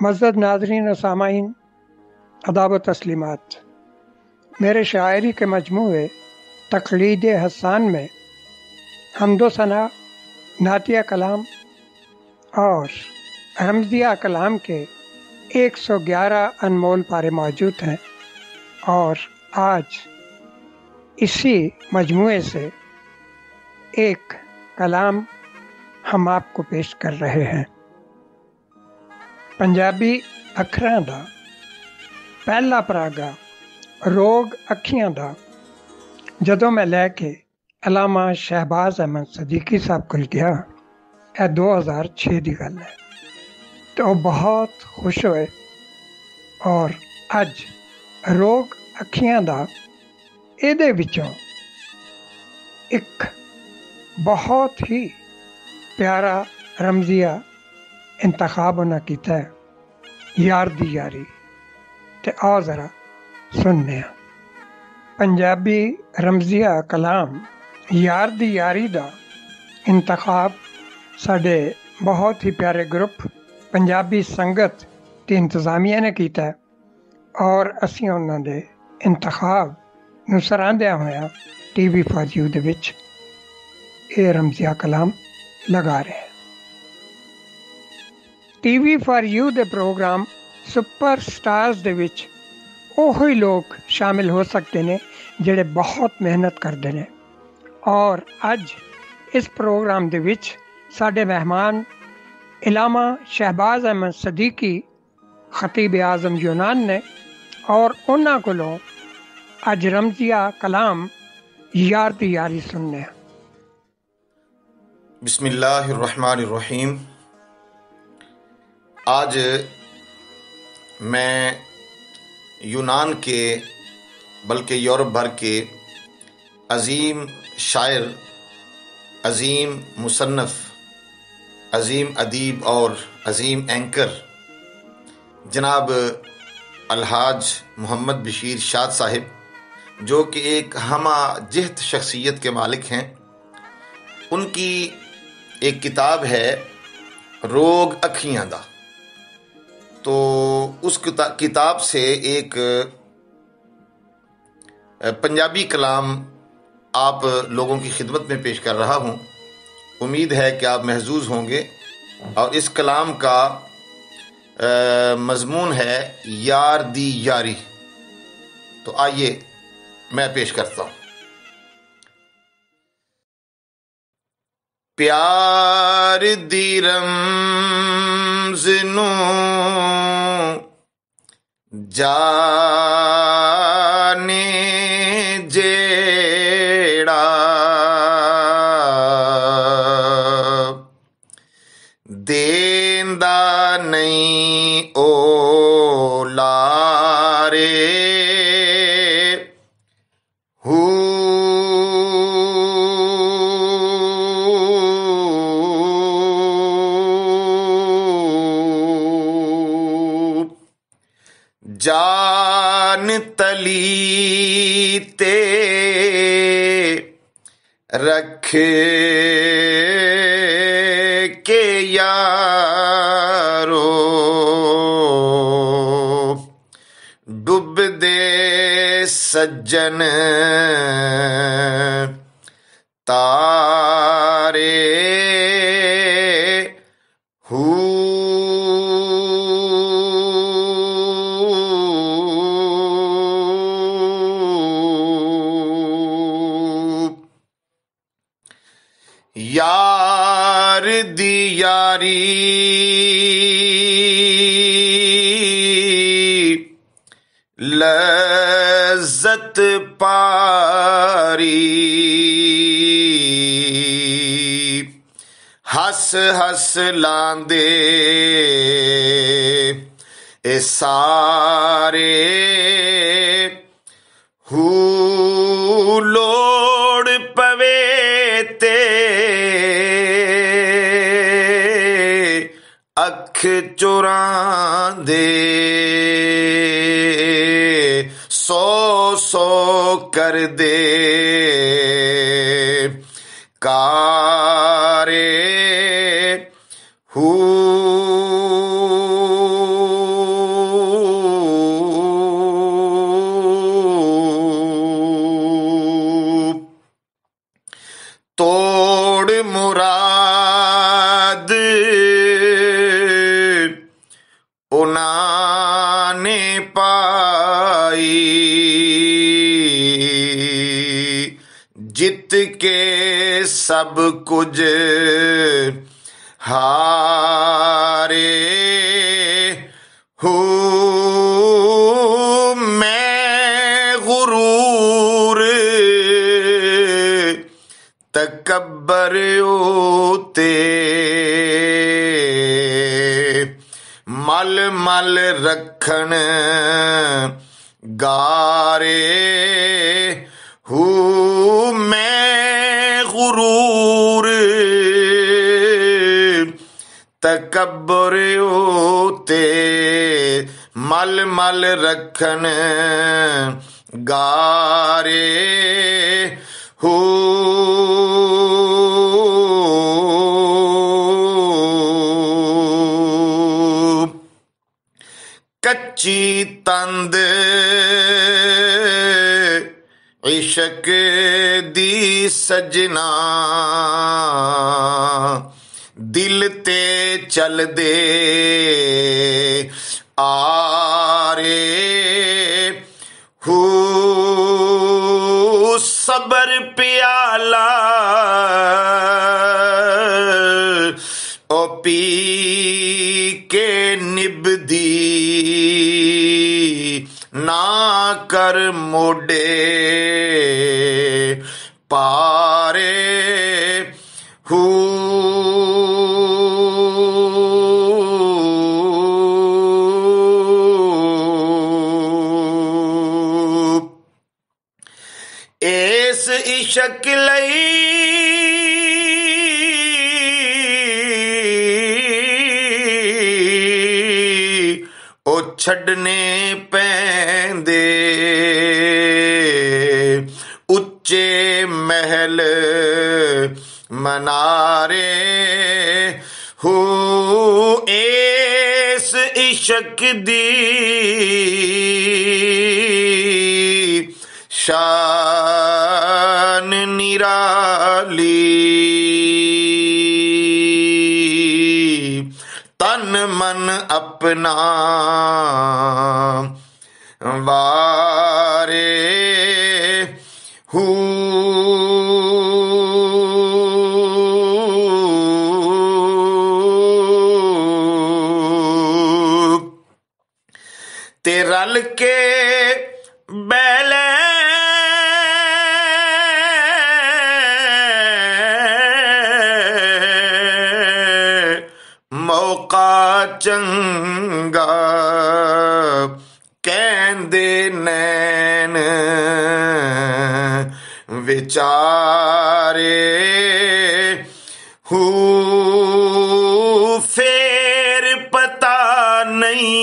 मज़्ज़द नाज़रीन व सामाईन, अदाब व तस्लीमात। मेरे शायरी के मजमूए तक़लीद हसन में हम्दो सना, नातिया कलाम और रमज़िया कलाम के 111 अनमोल पारे मौजूद हैं और आज इसी मजमूए से एक कलाम हम आपको पेश कर रहे हैं। पंजाबी अखरां दा पहला परागा रोग अखियां दा जदों मैं लैके अलामा शहबाज अहमद सदीकी साहब कोल गया, यह 2006 की गल है, तो बहुत खुश होए और अज रोग अखियां दा इहदे विचों एक बहुत ही प्यारा रमजिया इंतखाब उन्हें किया है, यार दी यारी। ते आओ ज़रा सुनने हैं। पंजाबी रमजिया कलाम यार दी यारी दा इंतखाब साडे बहुत ही प्यारे ग्रुप पंजाबी संगत की इंतज़ामिया ने किया है और असी उन्होंने दे इंतखाब नूं सराहंदिया होया TV फॉर यू दे विच ये रमजिया कलाम लगा रहे हैं। TV फॉर यू दे प्रोग्राम सुपर स्टार्स दे विच ओही लोग शामिल हो सकते हैं जिहड़े बहुत मेहनत करते हैं और अज इस प्रोग्राम दे विच साडे मेहमान अलामा शहबाज अहमद सदीकी खतीब आज़म यूनान ने और उन्हां कोलों अज रमजिया कलाम यार दी यारी सुनने। बिस्मिल्लाहिर्रहमानिर्रहीम। आज मैं यूनान के बल्कि यूरोप भर के अज़ीम शायर, अज़ीम मुसन्नफ़, अज़ीम अदीब और अज़ीम एंकर जनाब अलहाज मोहम्मद बशीर शाद साहिब, जो कि एक हमा जिहत शख्सियत के मालिक हैं, उनकी एक किताब है रोग अखियां दा। तो उस किताब से एक पंजाबी कलाम आप लोगों की खिदमत में पेश कर रहा हूँ। उम्मीद है कि आप महजूज होंगे। और इस कलाम का मजमून है यार दी यारी। तो आइए मैं पेश करता हूँ। प्यार दी रमज़ नूं जाने जेड़ा देंदा नहीं ओ लारे जान तली ते रख के यारो डूब दे सज्जन तारे यार दी यारी लज़्ज़त पारी हस हस लांदे ए सारे लोड़ पवे ते अख चुरांदे सौ सौ कर दे कारे पाई, जित के सब कुछ हारे हूँ मैं गुरूर तकब्बर ओते, मल मल रखन गारे हूँ मैं गुरूर तकब्बर ओते, मल मल रखन गारे हूँ। कच्ची तंद इश्क दी सजना, दिल ते चल दे आरे हूँ सबर प्याला ओ पी के निभदी, ना कर मोडे पारे हूँ। इस इश्क लई ओ छड़ने पैंदे उच्चे महल मनारे हूँ। इस इश्क दी शान निराली, तन मन अपना वारे हूँ। ते रल के बैले मौका चंगा कहंदे नैन विचारे हूँ। फेर पता नहीं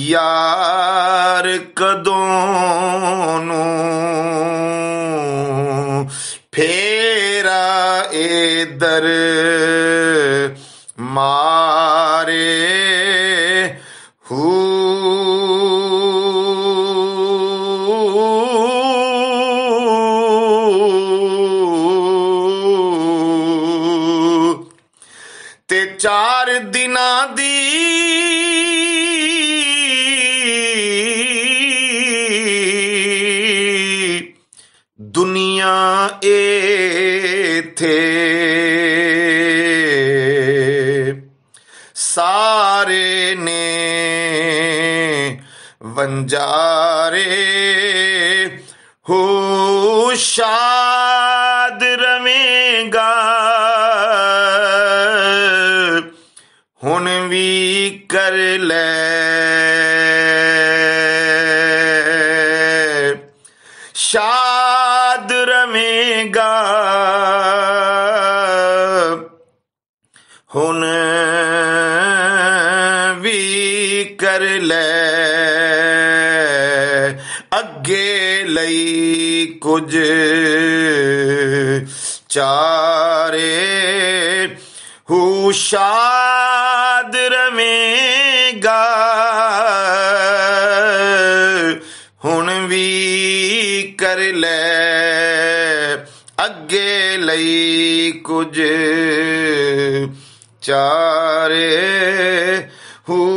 यार कदों नूं फेरा इधर मारे हूँ। ते 4 दिनां दी दुनिया एथे सारे ने वंजारे हो शाद रवेगा हुन भी कर ले शाद रवेगा हुन भी कर ले अगे लई कुछ चारे हूँ शाद रवेगा हुन भी कर ले अगे लई कुछ चारे हूँ।